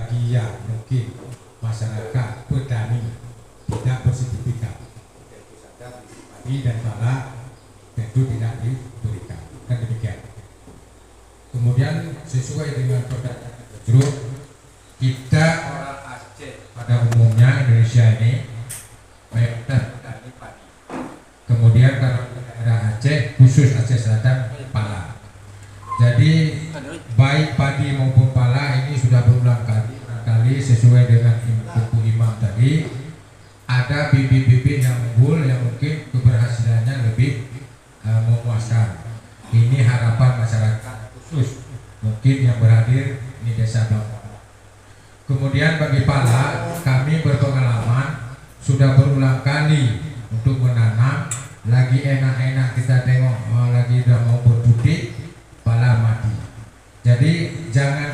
bagi yang mungkin masyarakat petani tidak bersertifikat, tentu saja padi dan pala tentu tidak diberikan, kan demikian. Kemudian sesuai dengan perdagangan jeruk, kita orang Aceh pada umumnya Indonesia ini mayoritas petani padi. Kemudian kalau daerah Aceh, khusus Aceh Selatan, pala. Jadi baik padi maupun pala ini sudah berulang kali sesuai dengan buku imam tadi, ada bibit-bibit yang unggul yang mungkin keberhasilannya lebih memuaskan. Ini harapan masyarakat khusus mungkin yang berhadir di desa Bangka. Kemudian bagi pala, kami berpengalaman sudah berulang kali untuk menanam. Lagi enak-enak kita tengok lagi udah mau berbutik, pala mati. Jadi jangan